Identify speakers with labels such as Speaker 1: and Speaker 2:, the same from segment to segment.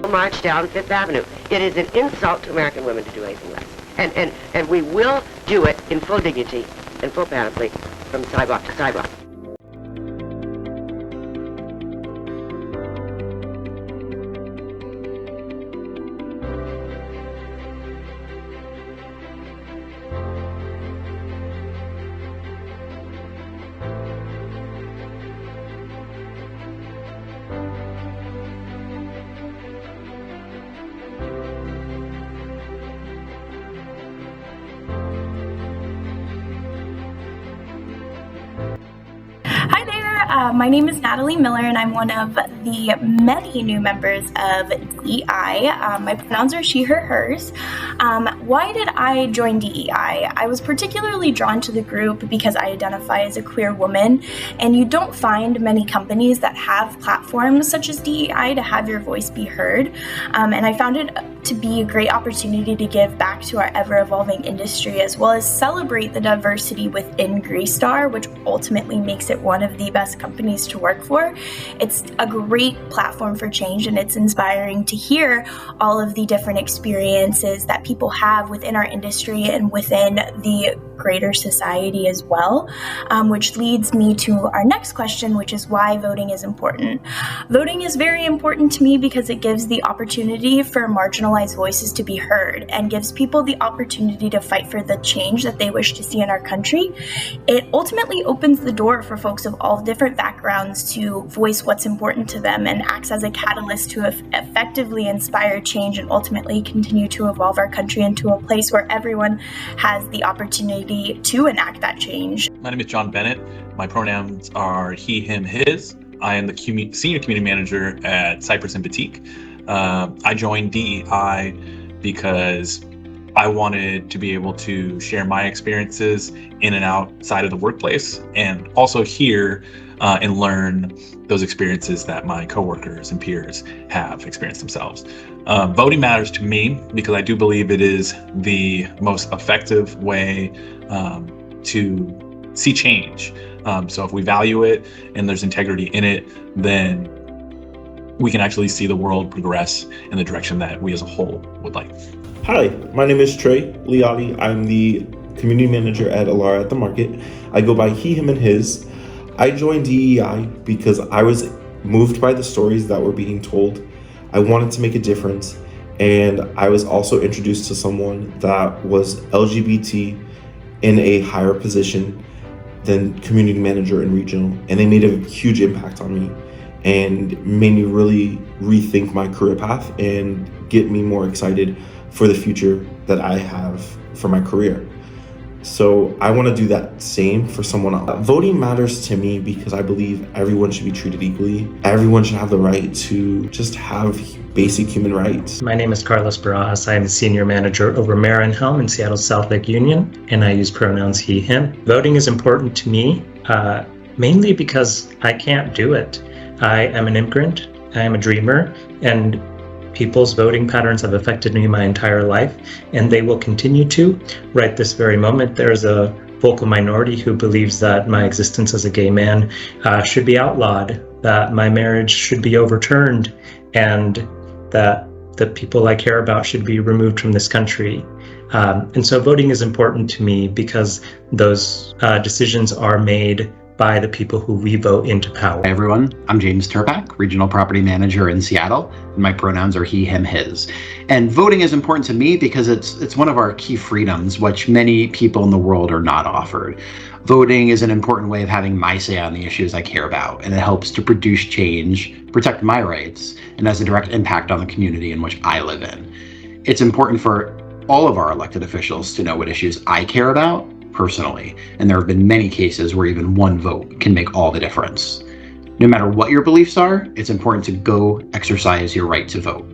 Speaker 1: march down Fifth Avenue. It is an insult to American women to do anything less. And we will do it in full dignity and full panoply from sidewalk to sidewalk.
Speaker 2: Hi there, my name is Natalie Miller and I'm one of the many new members of DEI. My pronouns are she, her, hers. Why did I join DEI? I was particularly drawn to the group because I identify as a queer woman, and you don't find many companies that have platforms such as DEI to have your voice be heard. And I found it to be a great opportunity to give back to our ever-evolving industry, as well as celebrate the diversity within Greystar, which ultimately makes it one of the best companies to work for. It's a great platform for change, and it's inspiring to hear all of the different experiences that people have within our industry and within the greater society as well, which leads me to our next question, which is why voting is important. Voting is very important to me because it gives the opportunity for marginalized voices to be heard and gives people the opportunity to fight for the change that they wish to see in our country. It ultimately opens the door for folks of all different backgrounds to voice what's important to them and acts as a catalyst to effectively inspire change and ultimately continue to evolve our country into a place where everyone has the opportunity to enact that change.
Speaker 3: My name is John Bennett. My pronouns are he, him, his. I am the senior community manager at Cypress and Batik. I joined DEI because I wanted to be able to share my experiences in and outside of the workplace, and also hear and learn those experiences that my coworkers and peers have experienced themselves. Voting matters to me because I do believe it is the most effective way to see change. So if we value it and there's integrity in it, then we can actually see the world progress in the direction that we as a whole would like.
Speaker 4: Hi, my name is Trey Liotti. I'm the community manager at Alara at the Market. I go by he, him, and his. I joined DEI because I was moved by the stories that were being told. I wanted to make a difference, and I was also introduced to someone that was LGBT in a higher position than community manager and regional, and they made a huge impact on me and made me really rethink my career path and get me more excited for the future that I have for my career. So I want to do that same for someone else. Voting matters to me because I believe everyone should be treated equally. Everyone should have the right to just have basic human rights.
Speaker 5: My name is Carlos Barajas. I am the senior manager over Marin Helm in Seattle South Lake Union, and I use pronouns he, him. Voting is important to me, mainly because I can't do it. I am an immigrant, I am a dreamer, and people's voting patterns have affected me my entire life, and they will continue to. Right this very moment, there's a vocal minority who believes that my existence as a gay man should be outlawed, that my marriage should be overturned, and that the people I care about should be removed from this country. And so voting is important to me because those decisions are made by the people who we vote into power.
Speaker 6: Hi everyone, I'm James Turpak, Regional Property Manager in Seattle, and my pronouns are he, him, his. And voting is important to me because it's one of our key freedoms, which many people in the world are not offered. Voting is an important way of having my say on the issues I care about, and it helps to produce change, protect my rights, and has a direct impact on the community in which I live in. It's important for all of our elected officials to know what issues I care about personally, and there have been many cases where even one vote can make all the difference. No matter what your beliefs are, it's important to go exercise your right to vote.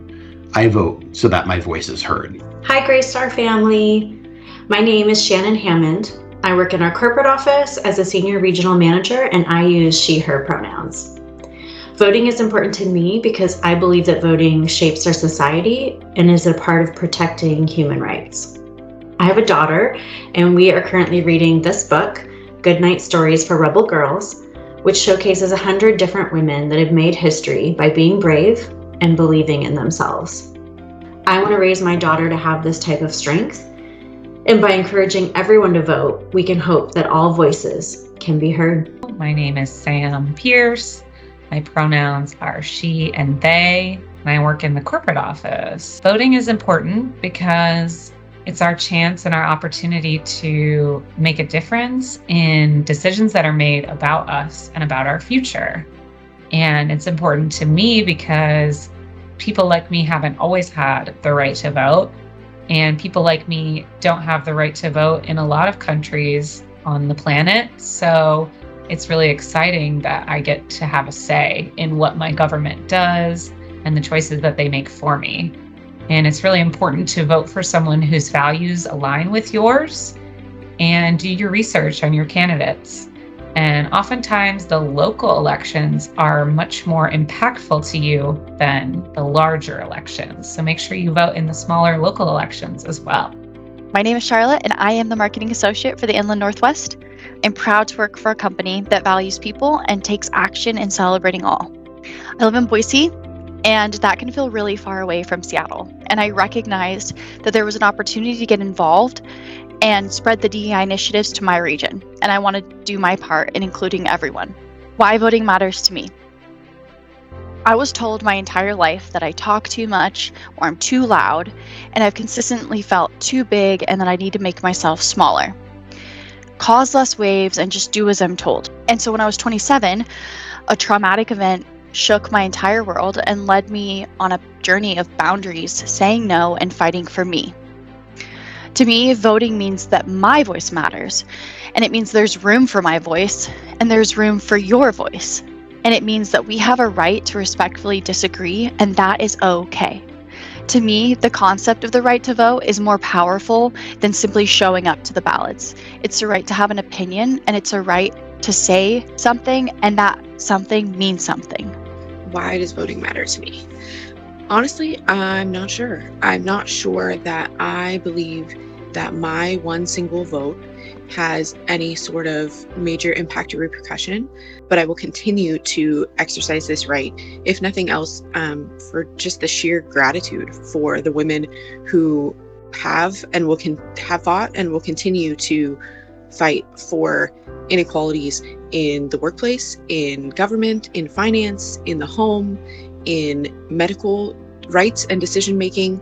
Speaker 6: I vote so that my voice is heard.
Speaker 7: Hi Greystar family, my name is Shannon Hammond. I work in our corporate office as a senior regional manager, and I use she, her pronouns. Voting is important to me because I believe that voting shapes our society and is a part of protecting human rights. I have a daughter, and we are currently reading this book, Goodnight Stories for Rebel Girls, which showcases 100 different women that have made history by being brave and believing in themselves. I want to raise my daughter to have this type of strength, and by encouraging everyone to vote, we can hope that all voices can be heard.
Speaker 8: My name is Sam Pierce. My pronouns are she and they, and I work in the corporate office. Voting is important because it's our chance and our opportunity to make a difference in decisions that are made about us and about our future. And it's important to me because people like me haven't always had the right to vote, and people like me don't have the right to vote in a lot of countries on the planet. So it's really exciting that I get to have a say in what my government does and the choices that they make for me. And it's really important to vote for someone whose values align with yours and do your research on your candidates. And oftentimes the local elections are much more impactful to you than the larger elections. So make sure you vote in the smaller local elections as well.
Speaker 9: My name is Charlotte, and I am the Marketing Associate for the Inland Northwest. I'm proud to work for a company that values people and takes action in celebrating all. I live in Boise, and that can feel really far away from Seattle. And I recognized that there was an opportunity to get involved and spread the DEI initiatives to my region. And I want to do my part in including everyone. Why voting matters to me. I was told my entire life that I talk too much or I'm too loud, and I've consistently felt too big and that I need to make myself smaller. Cause less waves and just do as I'm told. And so when I was 27, a traumatic event shook my entire world and led me on a journey of boundaries, saying no and fighting for me. To me, voting means that my voice matters, and it means there's room for my voice and there's room for your voice. And it means that we have a right to respectfully disagree, and that is okay. To me, the concept of the right to vote is more powerful than simply showing up to the ballots. It's a right to have an opinion, and it's a right to say something, and that something means something.
Speaker 10: Why does voting matter to me? Honestly, I'm not sure. I'm not sure that I believe that my one single vote has any sort of major impact or repercussion, but I will continue to exercise this right, if nothing else, for just the sheer gratitude for the women who have fought and will continue to fight for inequalities in the workplace, in government, in finance, in the home, in medical rights and decision making,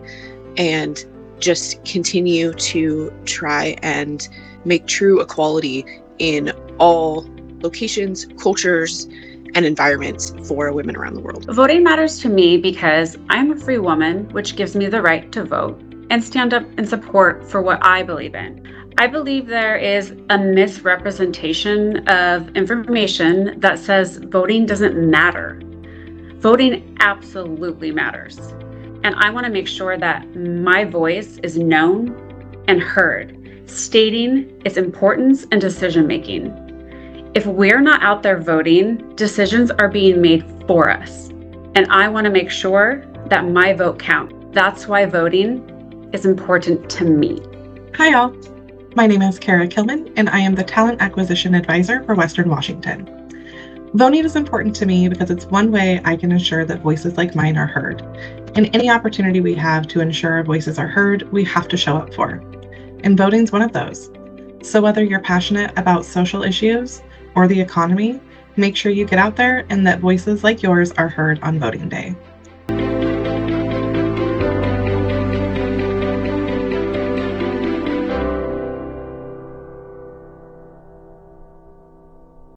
Speaker 10: and just continue to try and make true equality in all locations, cultures, and environments for women around the world.
Speaker 11: Voting matters to me because I'm a free woman, which gives me the right to vote and stand up in support for what I believe in. I believe there is a misrepresentation of information that says voting doesn't matter. Voting absolutely matters. And I want to make sure that my voice is known and heard, stating its importance in decision making. If we're not out there voting, decisions are being made for us. And I want to make sure that my vote counts. That's why voting is important to me.
Speaker 12: Hi all, my name is Kara Kilman and I am the Talent Acquisition Advisor for Western Washington. Voting is important to me because it's one way I can ensure that voices like mine are heard. And any opportunity we have to ensure our voices are heard, we have to show up for. And voting's one of those. So whether you're passionate about social issues or the economy, make sure you get out there and that voices like yours are heard on voting day.